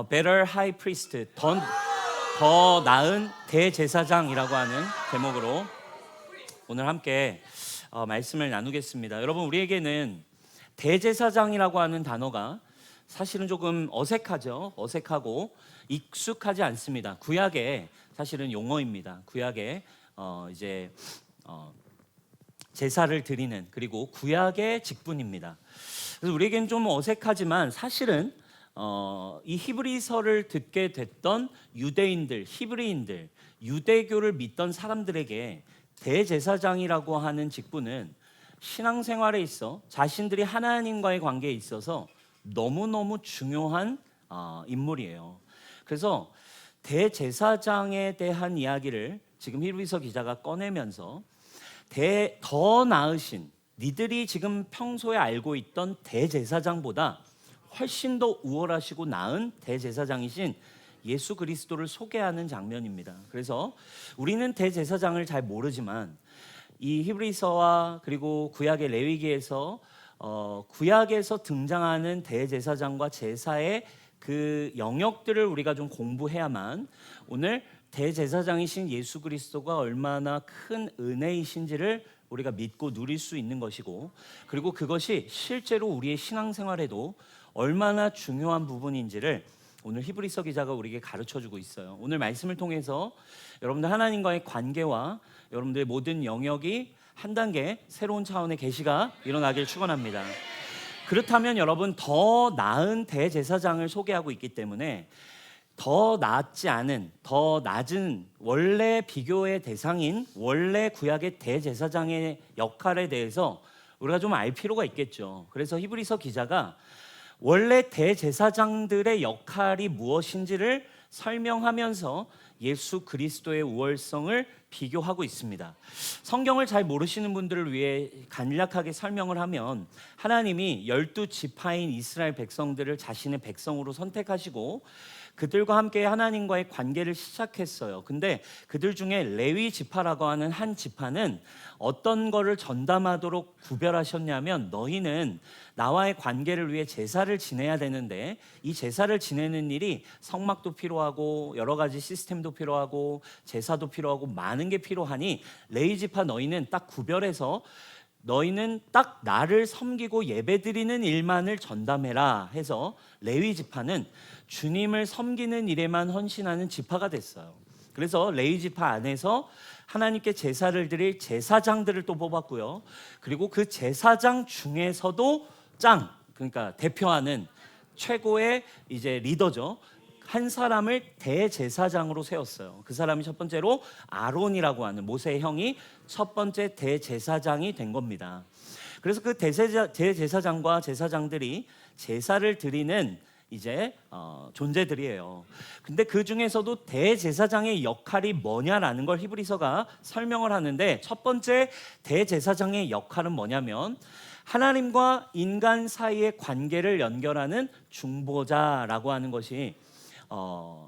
Better High Priest, 더 나은 대제사장이라고 하는 제목으로 오늘 함께 말씀을 나누겠습니다. 여러분, 우리에게는 대제사장이라고 하는 단어가 사실은 조금 어색하죠. 어색하고 익숙하지 않습니다. 구약의 사실은 용어입니다. 구약의 제사를 드리는, 그리고 구약의 직분입니다. 그래서 우리에겐 좀 어색하지만 사실은 이 히브리서를 듣게 됐던 유대인들, 히브리인들, 유대교를 믿던 사람들에게 대제사장이라고 하는 직분은 신앙생활에 있어 자신들이 하나님과의 관계에 있어서 너무너무 중요한 인물이에요. 그래서 대제사장에 대한 이야기를 지금 히브리서 기자가 꺼내면서 더 나으신, 니들이 지금 평소에 알고 있던 대제사장보다 훨씬 더 우월하시고 나은 대제사장이신 예수 그리스도를 소개하는 장면입니다. 그래서 우리는 대제사장을 잘 모르지만 이 히브리서와 그리고 구약의 레위기에서 구약에서 등장하는 대제사장과 제사의 그 영역들을 우리가 좀 공부해야만 오늘 대제사장이신 예수 그리스도가 얼마나 큰 은혜이신지를 우리가 믿고 누릴 수 있는 것이고, 그리고 그것이 실제로 우리의 신앙생활에도 얼마나 중요한 부분인지를 오늘 히브리서 기자가 우리에게 가르쳐주고 있어요. 오늘 말씀을 통해서 여러분들 하나님과의 관계와 여러분들의 모든 영역이 한 단계 새로운 차원의 계시가 일어나길 축원합니다. 그렇다면 여러분, 더 나은 대제사장을 소개하고 있기 때문에 더 낫지 않은, 더 낮은 원래 비교의 대상인 원래 구약의 대제사장의 역할에 대해서 우리가 좀 알 필요가 있겠죠. 그래서 히브리서 기자가 원래 대제사장들의 역할이 무엇인지를 설명하면서 예수 그리스도의 우월성을 비교하고 있습니다. 성경을 잘 모르시는 분들을 위해 간략하게 설명을 하면, 하나님이 12지파인 이스라엘 백성들을 자신의 백성으로 선택하시고 그들과 함께 하나님과의 관계를 시작했어요. 근데 그들 중에 레위 지파라고 하는 한 지파는 어떤 거를 전담하도록 구별하셨냐면, 너희는 나와의 관계를 위해 제사를 지내야 되는데 이 제사를 지내는 일이 성막도 필요하고 여러 가지 시스템도 필요하고 제사도 필요하고 많은 게 필요하니 레위 지파 너희는 딱 구별해서 너희는 딱 나를 섬기고 예배드리는 일만을 전담해라 해서 레위 지파는 주님을 섬기는 일에만 헌신하는 지파가 됐어요. 그래서 레위 지파 안에서 하나님께 제사를 드릴 제사장들을 또 뽑았고요. 그리고 그 제사장 중에서도 그러니까 대표하는 최고의 이제 리더죠. 한 사람을 대제사장으로 세웠어요. 그 사람이 첫 번째로 아론이라고 하는 모세의 형이 첫 번째 대제사장이 된 겁니다. 그래서 그 대제사장과 제사장들이 제사를 드리는 이제 존재들이에요. 근데 그 중에서도 대제사장의 역할이 뭐냐라는 걸 히브리서가 설명을 하는데, 첫 번째 대제사장의 역할은 뭐냐면 하나님과 인간 사이의 관계를 연결하는 중보자라고 하는 것이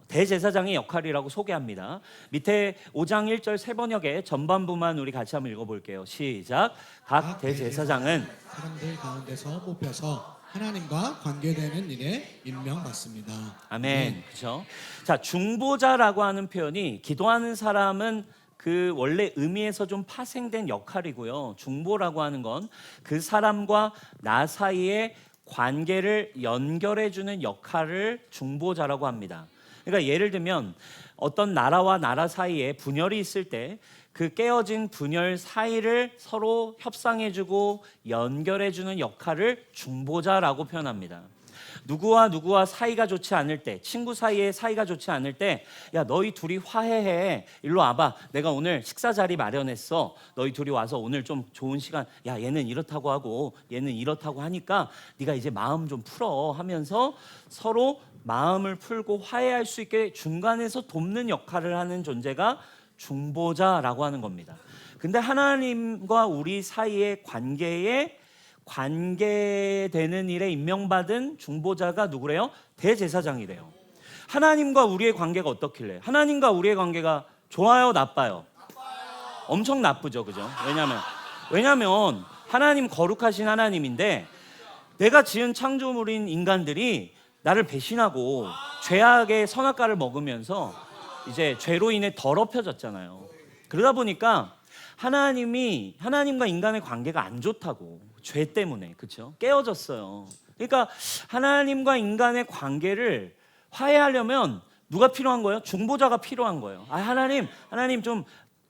대제사장의 역할이라고 소개합니다. 밑에 5장 1절 세 번역의 전반부만 우리 같이 한번 읽어볼게요. 시작. 각 대제사장은 사람들 가운데서 뽑혀서 하나님과 관계되는 일에 임명받습니다. 아멘. 그렇죠. 자, 중보자라고 하는 표현이 기도하는 사람은 그 원래 의미에서 좀 파생된 역할이고요. 중보라고 하는 건 그 사람과 나 사이의 관계를 연결해주는 역할을 중보자라고 합니다. 그러니까 예를 들면 어떤 나라와 나라 사이에 분열이 있을 때 그 깨어진 분열 사이를 서로 협상해주고 연결해주는 역할을 중보자라고 표현합니다. 누구와 사이가 좋지 않을 때, 친구 사이에 사이가 좋지 않을 때, 야, 너희 둘이 화해해, 일로 와봐, 내가 오늘 식사 자리 마련했어, 너희 둘이 와서 오늘 좀 좋은 시간, 야, 얘는 이렇다고 하고 얘는 이렇다고 하니까 네가 이제 마음 좀 풀어 하면서 서로 마음을 풀고 화해할 수 있게 중간에서 돕는 역할을 하는 존재가 중보자라고 하는 겁니다. 근데 하나님과 우리 사이의 관계되는 일에 임명받은 중보자가 누구래요? 대제사장이래요. 하나님과 우리의 관계가 어떻길래? 하나님과 우리의 관계가 좋아요, 나빠요? 엄청 나쁘죠, 그죠? 왜냐면 하나님 거룩하신 하나님인데 내가 지은 창조물인 인간들이 나를 배신하고 죄악의 선악과를 먹으면서 이제 죄로 인해 더럽혀졌잖아요. 그러다 보니까 하나님과 인간의 관계가 안 좋다고, 죄 때문에, 그렇죠? 깨어졌어요. 그러니까 하나님과 인간의 관계를 화해하려면 누가 필요한 거예요? 중보자가 필요한 거예요. 하나님 좀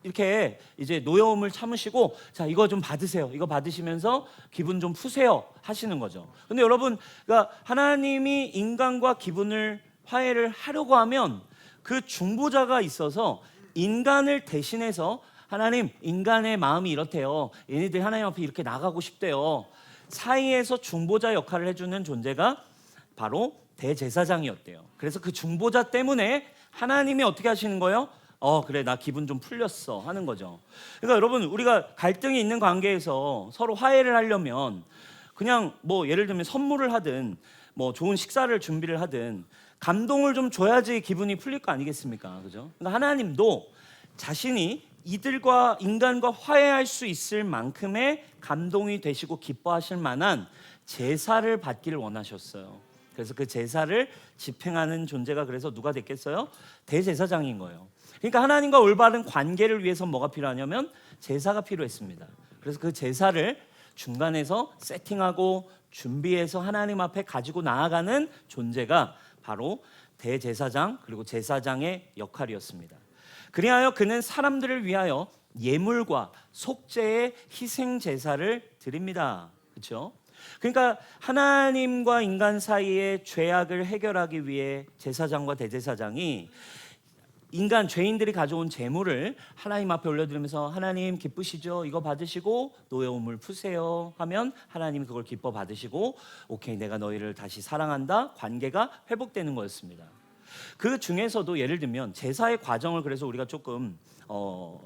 이렇게 이제 노여움을 참으시고, 자, 이거 좀 받으세요. 이거 받으시면서 기분 좀 푸세요 하시는 거죠. 근데 여러분, 그러니까 하나님이 인간과 기분을 화해를 하려고 하면 그 중보자가 있어서 인간을 대신해서, 하나님, 인간의 마음이 이렇대요. 얘네들이 하나님 앞에 이렇게 나가고 싶대요. 사이에서 중보자 역할을 해주는 존재가 바로 대제사장이었대요. 그래서 그 중보자 때문에 하나님이 어떻게 하시는 거예요? 그래, 나 기분 좀 풀렸어 하는 거죠. 그러니까 여러분, 우리가 갈등이 있는 관계에서 서로 화해를 하려면 그냥 뭐 예를 들면 선물을 하든 뭐 좋은 식사를 준비를 하든 감동을 좀 줘야지 기분이 풀릴 거 아니겠습니까? 그죠? 그러니까 하나님도 자신이 인간과 화해할 수 있을 만큼의 감동이 되시고 기뻐하실 만한 제사를 받기를 원하셨어요. 그래서 그 제사를 집행하는 존재가 그래서 누가 됐겠어요? 대제사장인 거예요. 그러니까 하나님과 올바른 관계를 위해서 뭐가 필요하냐면 제사가 필요했습니다. 그래서 그 제사를 중간에서 세팅하고 준비해서 하나님 앞에 가지고 나아가는 존재가 바로 대제사장, 그리고 제사장의 역할이었습니다. 그리하여 그는 사람들을 위하여 예물과 속죄의 희생 제사를 드립니다. 그렇죠? 그러니까 하나님과 인간 사이의 죄악을 해결하기 위해 제사장과 대제사장이 인간 죄인들이 가져온 제물을 하나님 앞에 올려드리면서, 하나님 기쁘시죠? 이거 받으시고 노여움을 푸세요 하면 하나님이 그걸 기뻐 받으시고, 오케이, 내가 너희를 다시 사랑한다, 관계가 회복되는 거였습니다. 그 중에서도 예를 들면 제사의 과정을 그래서 우리가 조금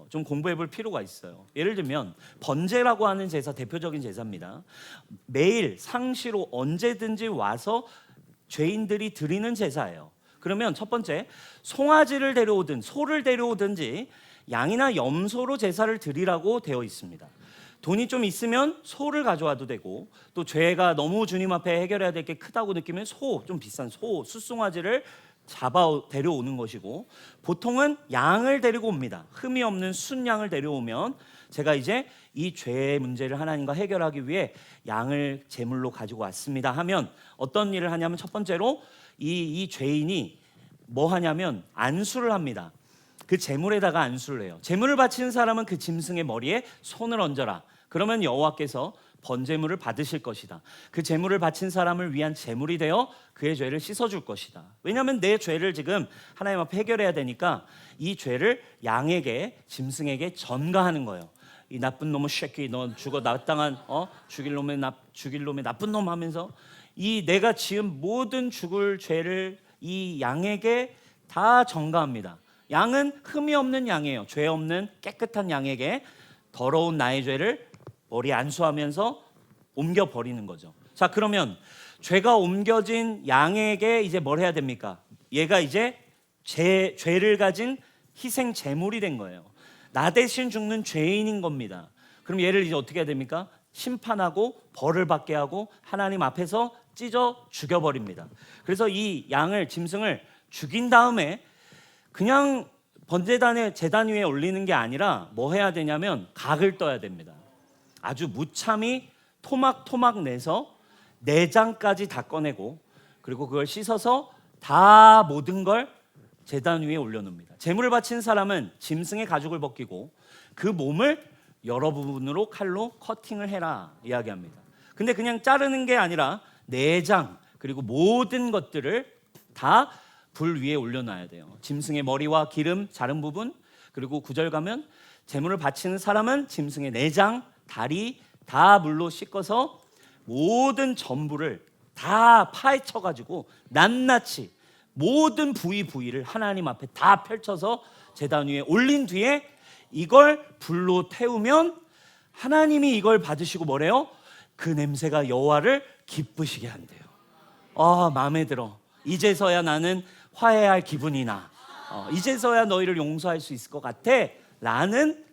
좀 공부해 볼 필요가 있어요. 예를 들면 번제라고 하는 제사, 대표적인 제사입니다. 매일 상시로 언제든지 와서 죄인들이 드리는 제사예요. 그러면 첫 번째, 송아지를 데려오든 소를 데려오든지 양이나 염소로 제사를 드리라고 되어 있습니다. 돈이 좀 있으면 소를 가져와도 되고, 또 죄가 너무 주님 앞에 해결해야 될 게 크다고 느끼면 좀 비싼 숫송아지를 데려오는 것이고, 보통은 양을 데리고 옵니다. 흠이 없는 순양을 데려오면 제가 이제 이 죄의 문제를 하나님과 해결하기 위해 양을 제물로 가지고 왔습니다 하면 어떤 일을 하냐면, 첫 번째로 이 죄인이 뭐 하냐면 안수를 합니다. 그 제물에다가 안수를 해요. 제물을 바치는 사람은 그 짐승의 머리에 손을 얹어라. 그러면 여호와께서 번제물을 받으실 것이다. 그 제물을 바친 사람을 위한 제물이 되어 그의 죄를 씻어줄 것이다. 왜냐하면 내 죄를 지금 하나님 앞에 해결해야 되니까 이 죄를 양에게, 짐승에게 전가하는 거예요. 이 나쁜 놈의 쉐키, 넌 죽어 마땅한 죽일 놈의 나쁜 놈 하면서 이 내가 지은 모든 죽을 죄를 이 양에게 다 전가합니다. 양은 흠이 없는 양이에요. 죄 없는 깨끗한 양에게 더러운 나의 죄를 머리 안수하면서 옮겨 버리는 거죠. 자, 그러면 죄가 옮겨진 양에게 이제 뭘 해야 됩니까? 얘가 이제 죄를 가진 희생 제물이 된 거예요. 나 대신 죽는 죄인인 겁니다. 그럼 얘를 이제 어떻게 해야 됩니까? 심판하고 벌을 받게 하고 하나님 앞에서 찢어 죽여버립니다. 그래서 이 양을, 짐승을 죽인 다음에 그냥 재단 위에 올리는 게 아니라 뭐 해야 되냐면 각을 떠야 됩니다. 아주 무참히 토막토막 내서 내장까지 다 꺼내고, 그리고 그걸 씻어서 다 모든 걸 제단 위에 올려놓습니다. 제물을 바친 사람은 짐승의 가죽을 벗기고 그 몸을 여러 부분으로 칼로 커팅을 해라 이야기합니다. 근데 그냥 자르는 게 아니라 내장 그리고 모든 것들을 다 불 위에 올려놔야 돼요. 짐승의 머리와 기름 자른 부분, 그리고 9절 가면 제물을 바치는 사람은 짐승의 내장, 다리 다 물로 씻어서 모든 전부를 다 파헤쳐가지고 낱낱이 모든 부위를 하나님 앞에 다 펼쳐서 제단 위에 올린 뒤에 이걸 불로 태우면 하나님이 이걸 받으시고 뭐래요? 그 냄새가 여호와를 기쁘시게 한대요. 마음에 들어. 이제서야 나는 화해할 기분이 나. 이제서야 너희를 용서할 수 있을 것 같아 라는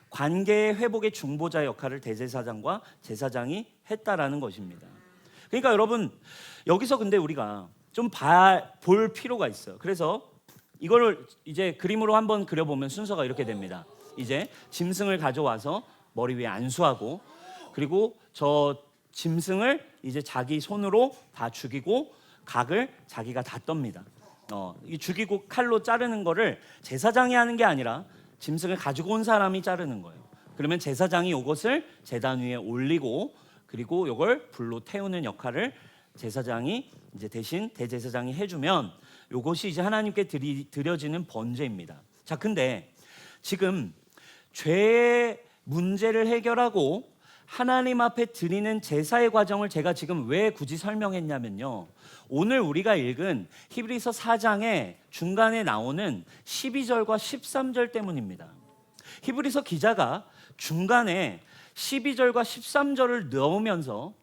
관계의 회복의 중보자 역할을 대제사장과 제사장이 했다라는 것입니다. 그러니까 여러분, 여기서 근데 우리가 좀 볼 필요가 있어요. 그래서 이걸 이제 그림으로 한번 그려보면 순서가 이렇게 됩니다. 이제 짐승을 가져와서 머리 위에 안수하고, 그리고 저 짐승을 이제 자기 손으로 다 죽이고 각을 자기가 다 떱니다. 이 죽이고 칼로 자르는 거를 제사장이 하는 게 아니라 짐승을 가지고 온 사람이 자르는 거예요. 그러면 제사장이 이것을 제단 위에 올리고, 그리고 이걸 불로 태우는 역할을 제사장이 이제 대신 대제사장이 해주면 이것이 이제 하나님께 드려지는 번제입니다. 자, 근데 지금 죄의 문제를 해결하고 하나님 앞에 드리는 제사의 과정을 제가 지금 왜 굳이 설명했냐면요, 오늘 우리가 읽은 히브리서 4장의 중간에 나오는 12절과 13절 때문입니다. 히브리서 기자가 중간에 12절과 13절을 넣으면서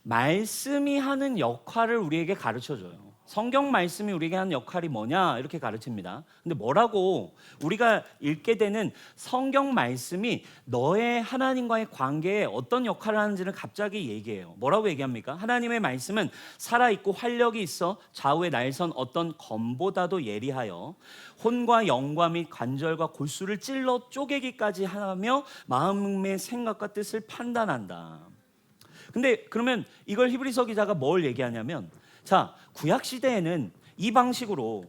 말씀이 하는 역할을 우리에게 가르쳐줘요. 성경 말씀이 우리에게 하는 역할이 뭐냐 이렇게 가르칩니다. 근데 뭐라고 우리가 읽게 되는 성경 말씀이 너의 하나님과의 관계에 어떤 역할을 하는지를 갑자기 얘기해요. 뭐라고 얘기합니까? 하나님의 말씀은 살아있고 활력이 있어 좌우에 날선 어떤 검보다도 예리하여 혼과 영과 및 관절과 골수를 찔러 쪼개기까지 하며 마음의 생각과 뜻을 판단한다. 근데 그러면 이걸 히브리서 기자가 뭘 얘기하냐면, 자, 구약 시대에는 이 방식으로,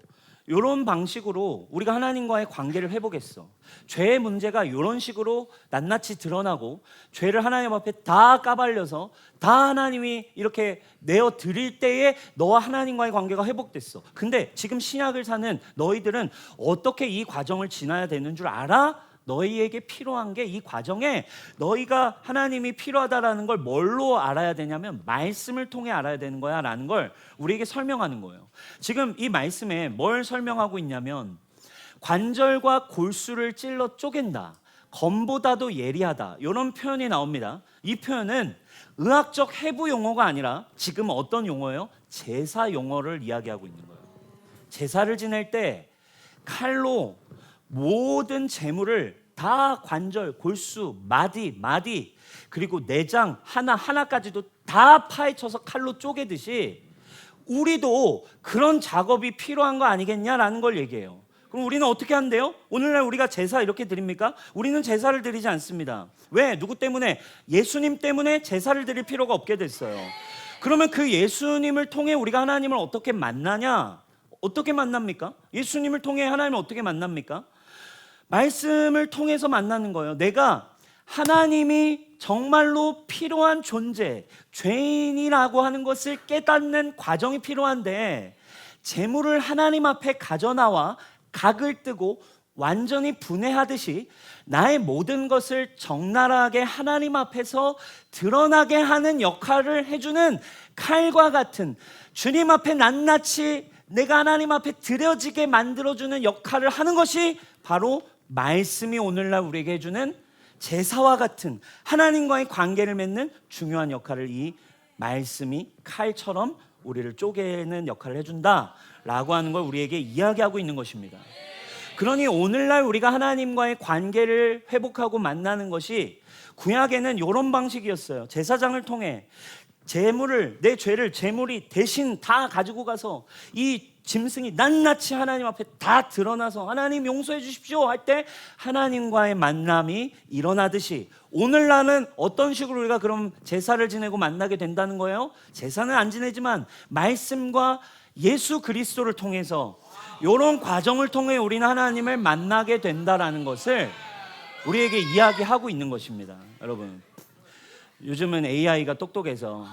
이런 방식으로 우리가 하나님과의 관계를 회복했어. 죄의 문제가 이런 식으로 낱낱이 드러나고 죄를 하나님 앞에 다 까발려서 다 하나님이 이렇게 내어 드릴 때에 너와 하나님과의 관계가 회복됐어. 근데 지금 신약을 사는 너희들은 어떻게 이 과정을 지나야 되는 줄 알아? 너희에게 필요한 게 이 과정에 너희가 하나님이 필요하다라는 걸 뭘로 알아야 되냐면 말씀을 통해 알아야 되는 거야 라는 걸 우리에게 설명하는 거예요. 지금 이 말씀에 뭘 설명하고 있냐면 관절과 골수를 찔러 쪼갠다, 검보다도 예리하다, 이런 표현이 나옵니다. 이 표현은 의학적 해부 용어가 아니라 지금 어떤 용어예요? 제사 용어를 이야기하고 있는 거예요. 제사를 지낼 때 칼로 모든 재물을 다 관절, 골수, 마디 그리고 내장 하나까지도 다 파헤쳐서 칼로 쪼개듯이 우리도 그런 작업이 필요한 거 아니겠냐라는 걸 얘기해요. 그럼 우리는 어떻게 한대요? 오늘날 우리가 제사 이렇게 드립니까? 우리는 제사를 드리지 않습니다. 왜? 누구 때문에? 예수님 때문에 제사를 드릴 필요가 없게 됐어요. 그러면 그 예수님을 통해 우리가 하나님을 어떻게 만나냐? 어떻게 만납니까? 예수님을 통해 하나님을 어떻게 만납니까? 말씀을 통해서 만나는 거예요. 내가 하나님이 정말로 필요한 존재, 죄인이라고 하는 것을 깨닫는 과정이 필요한데, 재물을 하나님 앞에 가져나와 각을 뜨고 완전히 분해하듯이 나의 모든 것을 적나라하게 하나님 앞에서 드러나게 하는 역할을 해주는 칼과 같은, 주님 앞에 낱낱이 내가 하나님 앞에 드려지게 만들어주는 역할을 하는 것이 바로 말씀이 오늘날 우리에게 해주는 제사와 같은 하나님과의 관계를 맺는 중요한 역할을 이 말씀이 칼처럼 우리를 쪼개는 역할을 해준다라고 하는 걸 우리에게 이야기하고 있는 것입니다. 그러니 오늘날 우리가 하나님과의 관계를 회복하고 만나는 것이 구약에는 이런 방식이었어요. 제사장을 통해 재물을, 내 죄를 재물이 대신 다 가지고 가서 이 짐승이 낱낱이 하나님 앞에 다 드러나서 하나님 용서해 주십시오 할 때 하나님과의 만남이 일어나듯이 오늘날은 어떤 식으로 우리가 그럼 제사를 지내고 만나게 된다는 거예요? 제사는 안 지내지만 말씀과 예수 그리스도를 통해서 이런 과정을 통해 우리는 하나님을 만나게 된다라는 것을 우리에게 이야기하고 있는 것입니다. 여러분, 요즘은 AI가 똑똑해서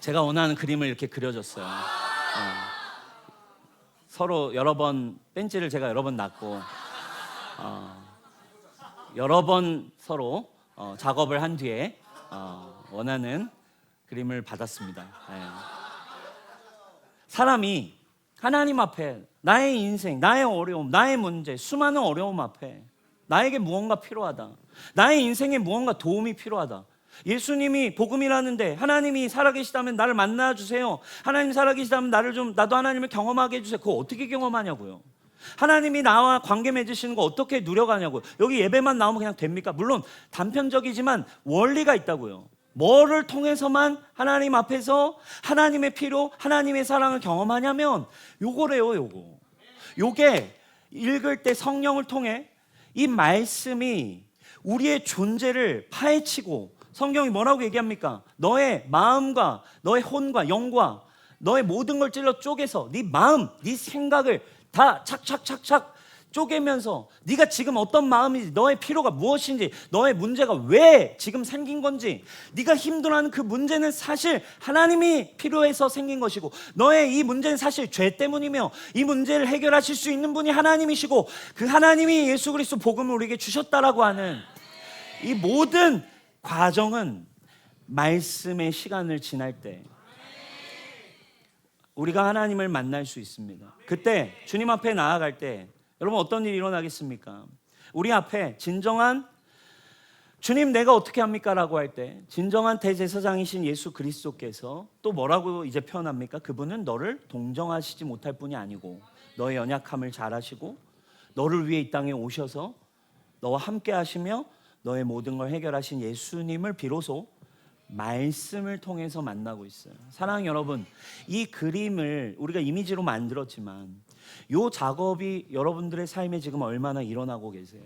제가 원하는 그림을 이렇게 그려줬어요. 서로 여러 번 벤치를 제가 여러 번 놨고 여러 번 서로 작업을 한 뒤에 원하는 그림을 받았습니다. 사람이 하나님 앞에 나의 인생, 나의 어려움, 나의 문제, 수많은 어려움 앞에 나에게 무언가 필요하다, 나의 인생에 무언가 도움이 필요하다, 예수님이 복음이라는데 하나님이 살아계시다면 나를 만나주세요, 하나님 살아계시다면 나도 하나님을 경험하게 해주세요. 그거 어떻게 경험하냐고요. 하나님이 나와 관계 맺으시는 거 어떻게 누려가냐고요. 여기 예배만 나오면 그냥 됩니까? 물론 단편적이지만 원리가 있다고요. 뭐를 통해서만 하나님 앞에서 하나님의 피로 하나님의 사랑을 경험하냐면 요거래요. 요게 읽을 때 성령을 통해 이 말씀이 우리의 존재를 파헤치고, 성경이 뭐라고 얘기합니까? 너의 마음과 너의 혼과 영과 너의 모든 걸 찔러 쪼개서 네 마음, 네 생각을 다 착착착착 쪼개면서 네가 지금 어떤 마음인지, 너의 피로가 무엇인지, 너의 문제가 왜 지금 생긴 건지, 네가 힘들어하는 그 문제는 사실 하나님이 필요해서 생긴 것이고, 너의 이 문제는 사실 죄 때문이며, 이 문제를 해결하실 수 있는 분이 하나님이시고, 그 하나님이 예수 그리스도 복음을 우리에게 주셨다라고 하는 이 모든 과정은 말씀의 시간을 지날 때 우리가 하나님을 만날 수 있습니다. 그때 주님 앞에 나아갈 때 여러분 어떤 일이 일어나겠습니까? 우리 앞에 진정한 주님 내가 어떻게 합니까? 라고 할 때 진정한 대제사장이신 예수 그리스도께서 또 뭐라고 이제 표현합니까? 그분은 너를 동정하시지 못할 뿐이 아니고 너의 연약함을 잘 아시고 너를 위해 이 땅에 오셔서 너와 함께 하시며 너의 모든 걸 해결하신 예수님을 비로소 말씀을 통해서 만나고 있어요. 사랑하는 여러분, 이 그림을 우리가 이미지로 만들었지만 이 작업이 여러분들의 삶에 지금 얼마나 일어나고 계세요?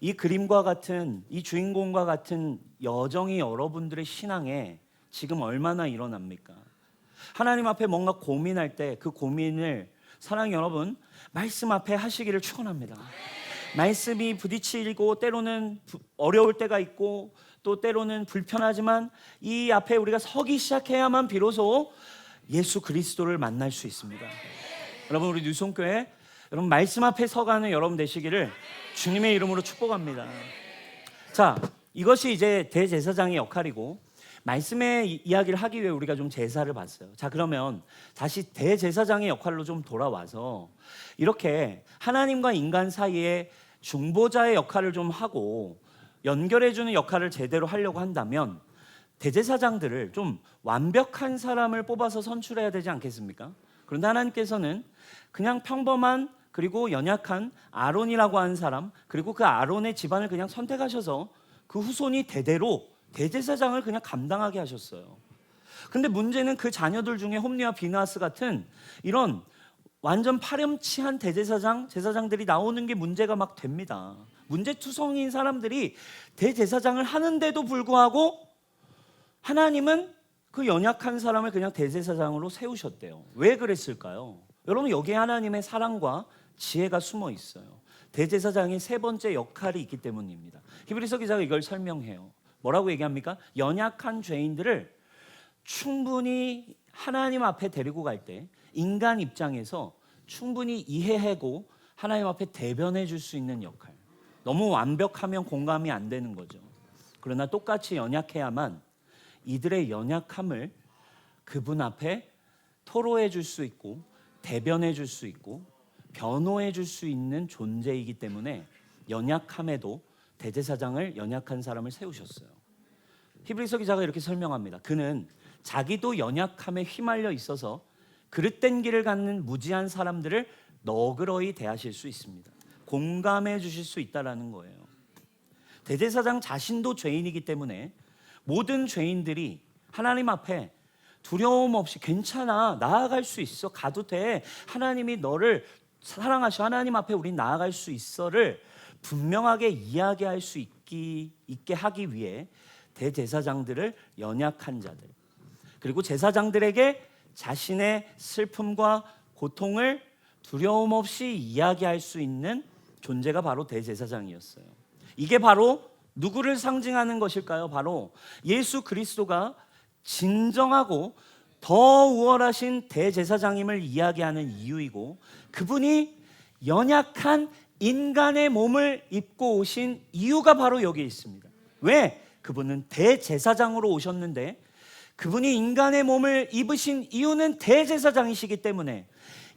이 그림과 같은, 이 주인공과 같은 여정이 여러분들의 신앙에 지금 얼마나 일어납니까? 하나님 앞에 뭔가 고민할 때 그 고민을 사랑하는 여러분, 말씀 앞에 하시기를 축원합니다. 말씀이 부딪히고 때로는 어려울 때가 있고 또 때로는 불편하지만 이 앞에 우리가 서기 시작해야만 비로소 예수 그리스도를 만날 수 있습니다. 여러분, 우리 뉴송교회 여러분 말씀 앞에 서가는 여러분 되시기를 주님의 이름으로 축복합니다. 자, 이것이 이제 대제사장의 역할이고, 말씀의 이야기를 하기 위해 우리가 좀 제사를 봤어요. 자, 그러면 다시 대제사장의 역할로 좀 돌아와서 이렇게 하나님과 인간 사이에 중보자의 역할을 좀 하고 연결해주는 역할을 제대로 하려고 한다면 대제사장들을 좀 완벽한 사람을 뽑아서 선출해야 되지 않겠습니까? 그런데 하나님께서는 그냥 평범한 그리고 연약한 아론이라고 하는 사람, 그리고 그 아론의 집안을 그냥 선택하셔서 그 후손이 대대로 대제사장을 그냥 감당하게 하셨어요. 근데 문제는 그 자녀들 중에 홈리와 비나스 같은 이런 완전 파렴치한 제사장들이 나오는 게 문제가 막 됩니다. 문제투성이인 사람들이 대제사장을 하는데도 불구하고 하나님은 그 연약한 사람을 그냥 대제사장으로 세우셨대요. 왜 그랬을까요? 여러분, 여기에 하나님의 사랑과 지혜가 숨어 있어요. 대제사장의 세 번째 역할이 있기 때문입니다. 히브리서 기자가 이걸 설명해요. 뭐라고 얘기합니까? 연약한 죄인들을 충분히 하나님 앞에 데리고 갈 때 인간 입장에서 충분히 이해하고 하나님 앞에 대변해 줄 수 있는 역할. 너무 완벽하면 공감이 안 되는 거죠. 그러나 똑같이 연약해야만 이들의 연약함을 그분 앞에 토로해 줄 수 있고 대변해 줄 수 있고 변호해 줄 수 있는 존재이기 때문에 연약함에도 대제사장을 연약한 사람을 세우셨어요. 히브리서 기자가 이렇게 설명합니다. 그는 자기도 연약함에 휘말려 있어서 그릇된 길을 갖는 무지한 사람들을 너그러이 대하실 수 있습니다. 공감해 주실 수 있다라는 거예요. 대제사장 자신도 죄인이기 때문에 모든 죄인들이 하나님 앞에 두려움 없이 괜찮아, 나아갈 수 있어, 가도 돼, 하나님이 너를 사랑하셔, 하나님 앞에 우린 나아갈 수 있어를 분명하게 이야기할 수 있게 하기 위해 대제사장들을 연약한 자들, 그리고 제사장들에게 자신의 슬픔과 고통을 두려움 없이 이야기할 수 있는 존재가 바로 대제사장이었어요. 이게 바로 누구를 상징하는 것일까요? 바로 예수 그리스도가 진정하고 더 우월하신 대제사장임을 이야기하는 이유이고, 그분이 연약한 인간의 몸을 입고 오신 이유가 바로 여기에 있습니다. 왜? 그분은 대제사장으로 오셨는데 그분이 인간의 몸을 입으신 이유는 대제사장이시기 때문에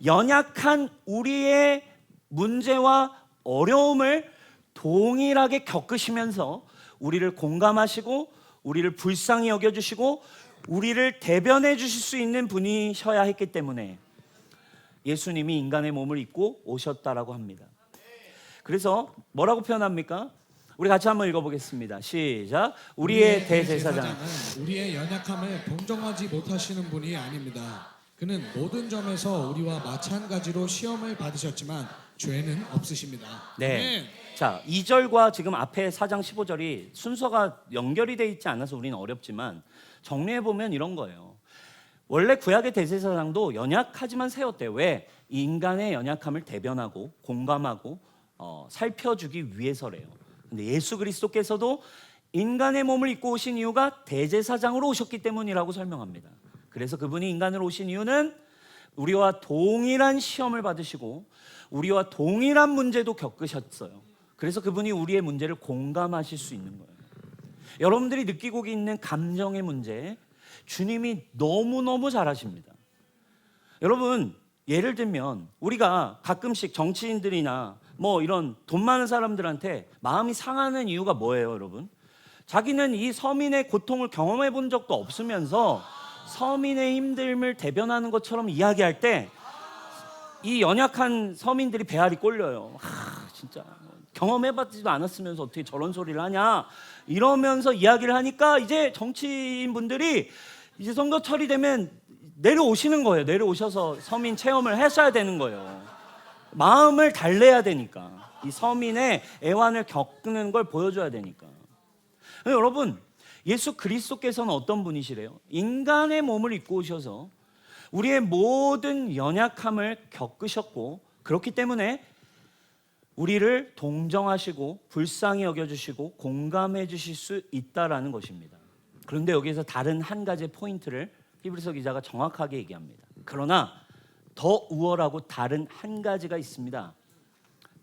연약한 우리의 문제와 어려움을 동일하게 겪으시면서 우리를 공감하시고 우리를 불쌍히 여겨주시고 우리를 대변해 주실 수 있는 분이셔야 했기 때문에 예수님이 인간의 몸을 입고 오셨다라고 합니다. 그래서 뭐라고 표현합니까? 우리 같이 한번 읽어보겠습니다. 시작. 우리의 대제사장은 우리의 연약함을 동정하지 못하시는 분이 아닙니다. 그는 모든 점에서 우리와 마찬가지로 시험을 받으셨지만 죄는 없으십니다. 네. 자, 2절과 지금 앞에 4장 15절이 순서가 연결이 돼 있지 않아서 우리는 어렵지만 정리해 보면 이런 거예요. 원래 구약의 대제사장도 연약하지만 세웠대요. 왜? 이 인간의 연약함을 대변하고 공감하고 살펴주기 위해서래요. 근데 예수 그리스도께서도 인간의 몸을 입고 오신 이유가 대제사장으로 오셨기 때문이라고 설명합니다. 그래서 그분이 인간으로 오신 이유는 우리와 동일한 시험을 받으시고 우리와 동일한 문제도 겪으셨어요. 그래서 그분이 우리의 문제를 공감하실 수 있는 거예요. 여러분들이 느끼고 있는 감정의 문제, 주님이 너무너무 잘 아십니다. 여러분, 예를 들면 우리가 가끔씩 정치인들이나 뭐 이런 돈 많은 사람들한테 마음이 상하는 이유가 뭐예요, 여러분? 자기는 이 서민의 고통을 경험해 본 적도 없으면서 서민의 힘듦을 대변하는 것처럼 이야기할 때 이 연약한 서민들이 배알이 꼴려요. 진짜 경험해봤지도 않았으면서 어떻게 저런 소리를 하냐 이러면서 이야기를 하니까 이제 정치인분들이 이제 선거철이 되면 내려오시는 거예요. 내려오셔서 서민 체험을 하셔야 되는 거예요. 마음을 달래야 되니까. 이 서민의 애환을 겪는 걸 보여줘야 되니까. 여러분, 예수 그리스도께서는 어떤 분이시래요? 인간의 몸을 입고 오셔서 우리의 모든 연약함을 겪으셨고, 그렇기 때문에 우리를 동정하시고 불쌍히 여겨주시고 공감해 주실 수 있다라는 것입니다. 그런데 여기에서 다른 한 가지 포인트를 히브리서 기자가 정확하게 얘기합니다. 그러나 더 우월하고 다른 한 가지가 있습니다.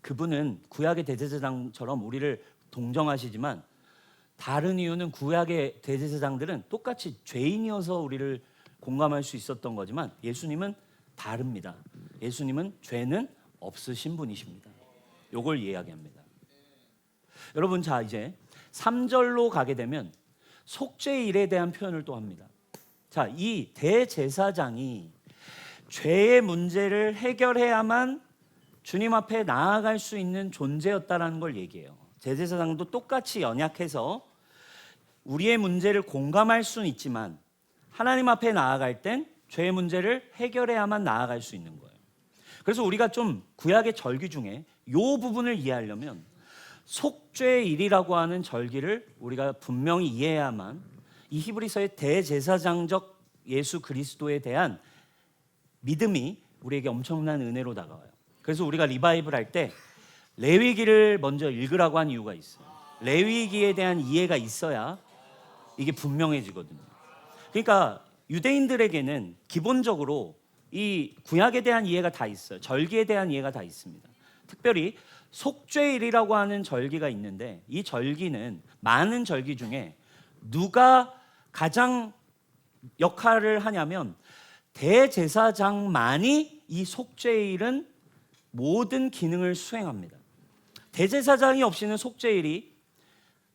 그분은 구약의 대제사장처럼 우리를 동정하시지만 다른 이유는 구약의 대제사장들은 똑같이 죄인이어서 우리를 공감할 수 있었던 거지만 예수님은 다릅니다. 예수님은 죄는 없으신 분이십니다. 요걸 이야기합니다. 여러분, 자 이제 3절로 가게 되면 속죄일에 대한 표현을 또 합니다. 자, 이 대제사장이 죄의 문제를 해결해야만 주님 앞에 나아갈 수 있는 존재였다라는 걸 얘기해요. 대제사장도 똑같이 연약해서 우리의 문제를 공감할 수는 있지만 하나님 앞에 나아갈 땐 죄의 문제를 해결해야만 나아갈 수 있는 거예요. 그래서 우리가 좀 구약의 절기 중에 이 부분을 이해하려면 속죄일이라고 하는 절기를 우리가 분명히 이해해야만 이 히브리서의 대제사장적 예수 그리스도에 대한 믿음이 우리에게 엄청난 은혜로 다가와요. 그래서 우리가 리바이블 할 때 레위기를 먼저 읽으라고 한 이유가 있어요. 레위기에 대한 이해가 있어야 이게 분명해지거든요. 그러니까 유대인들에게는 기본적으로 이 구약에 대한 이해가 다 있어요. 절기에 대한 이해가 다 있습니다. 특별히 속죄일이라고 하는 절기가 있는데 이 절기는 많은 절기 중에 누가 가장 역할을 하냐면 대제사장만이 이 속죄일은 모든 기능을 수행합니다. 대제사장이 없이는 속죄일이